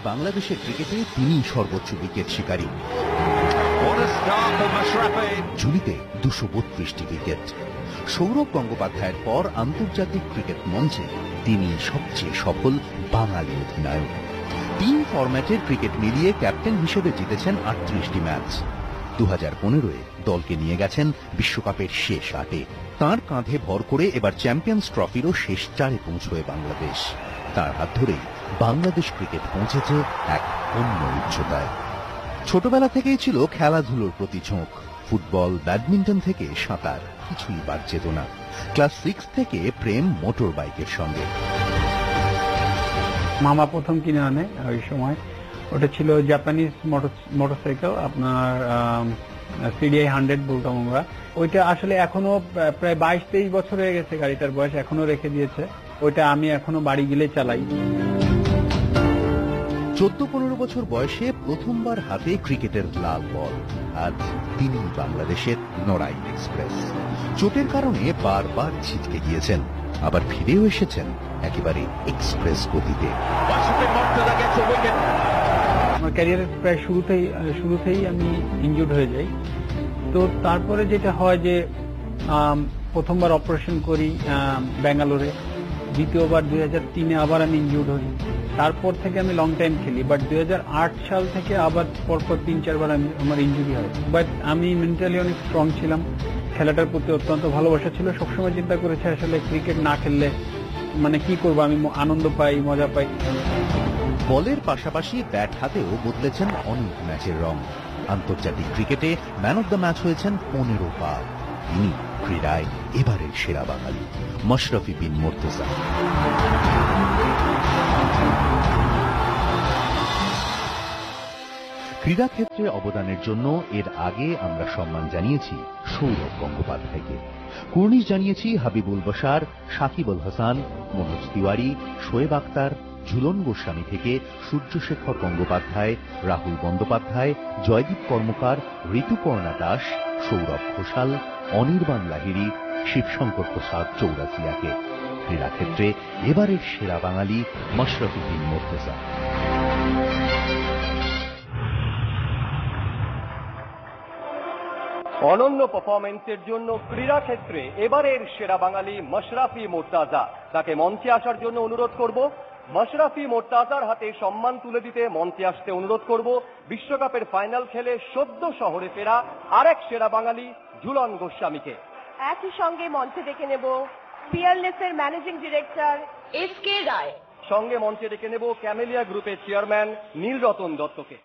বাংলাদেশের ক্রিকেটে তিনি সর্বোচ্চ উইকেট শিকারী। ঝুলিতে 232টি উইকেট। সৌরভ গঙ্গোপাধ্যায়ের পর আন্তর্জাতিক ক্রিকেট মঞ্চে তিনি সবচেয়ে সফল বাঙালি অধিনায়ক। 3 ফরম্যাটের ক্রিকেট মিলিয়ে ক্যাপ্টেন হিসেবে জিতেছেন 38টি ম্যাচ। 2015-এ দলকে নিয়ে গেছেন বিশ্বকাপের শেষ 8-এ। তাঁর কাঁধে ভর করে এবার চ্যাম্পিয়ন্স ট্রফিরও শেষ 4-এ পৌঁছয় বাংলাদেশ। তার হাত ধরেই বাংলাদেশ ক্রিকেট পৌঁছেছে এক অন্য উচ্চতায়। ছোটবেলা থেকেই ছিল খেলাধুলোর প্রতি ঝোঁক। ফুটবল, ব্যাডমিন্টন থেকে সাঁতার কিছুই বাদ যেত না। ক্লাস 6 থেকে প্রেম মোটর বাইকের সঙ্গে। মামা প্রথম কিনে আনে ওই সময়, ওটা ছিল জাপানিজ মোটরসাইকেল, আপনার CDI 100 বলতাম আমরা। ওইটা আসলে এখনো প্রায় 22-23 বছর হয়ে গেছে গাড়িটার বয়স, এখনো রেখে দিয়েছে। ওইটা আমি এখনো বাড়ি গেলে চালাই। 14-15 বছর বয়সে প্রথমবার হাতে ক্রিকেটের লাল বল। আজ তিনি বাংলাদেশের নড়াইল এক্সপ্রেস। চোটের কারণে বারবার ছিটকে গিয়েছেন, আবার ফিরেও এসেছেন একেবারে এক্সপ্রেস গতিতে। আমার ক্যারিয়ারের প্রায় শুরুতেই আমি ইনজুর্ড হয়ে যাই। তো তারপরে যেটা হয় যে প্রথমবার অপারেশন করি ব্যাঙ্গালোরে, দ্বিতীয়বার 2003-এ আবার আমি ইনজুর্ড হই। তারপর থেকে আমি লং টাইম খেলি, বাট 2008 সাল থেকে আবার পরপর 3-4 বার আমার ইনজুরি হয়। বাট আমি মেন্টালি অনেক স্ট্রং ছিলাম, খেলাটার প্রতি অত্যন্ত ভালোবাসা ছিল। সবসময় চিন্তা করেছি আসলে ক্রিকেট না খেললে মানে কি করবো, আমি আনন্দ পাই, মজা পাই। বলের পাশাপাশি ব্যাট হাতেও বদলেছেন অনেক ম্যাচের রং। আন্তর্জাতিক ক্রিকেটে ম্যান অব দ্য ম্যাচ হয়েছেন 15 বার। তিনি ক্রীড়ায় এবারের সেরা বাঙালি, মাশরাফি বিন মুর্তজা। ক্রীড়াক্ষেত্রে অবদানের জন্য এর আগে আমরা সম্মান জানিয়েছি সৌরভ গঙ্গোপাধ্যায়কে, কুর্নিশ জানিয়েছি হাবিবুল বাশার, সাকিব আল হাসান, মনোজ তিওয়ারি, শোয়েব আখতার, ঝুলন গোস্বামী থেকে সূর্যশেখর গঙ্গোপাধ্যায়, রাহুল বন্দ্যোপাধ্যায়, জয়দীপ কর্মকার, ঋতুপর্ণা দাস, সৌরভ ঘোষাল, অনির্বাণ লাহিড়ী, শিবশঙ্কর প্রসাদ চৌরাসিয়াকে। ক্রীড়াক্ষেত্রে এবারের সেরা বাঙালি মাশরাফি বিন মুর্তজা। অনন্য পারফরমেন্সের জন্য ক্রীড়াক্ষেত্রে এবারের সেরা বাঙালি মাশরাফি মুর্তজা। তাকে মঞ্চে আসার জন্য অনুরোধ করব। মাশরাফি মুর্তজার হাতে সম্মান তুলে দিতে মঞ্চে আসতে অনুরোধ করব বিশ্বকাপের ফাইনাল খেলে সদ্য শহরে ফেরা আরেক সেরা বাঙালি ঝুলন গোস্বামীকে। একই সঙ্গে মঞ্চে ডেকে নেব পিয়ারলেসের ম্যানেজিং ডিরেক্টর SK রায়। সঙ্গে মঞ্চে ডেকে নেব ক্যামেলিয়া গ্রুপের চেয়ারম্যান নীলরতন দত্তকে।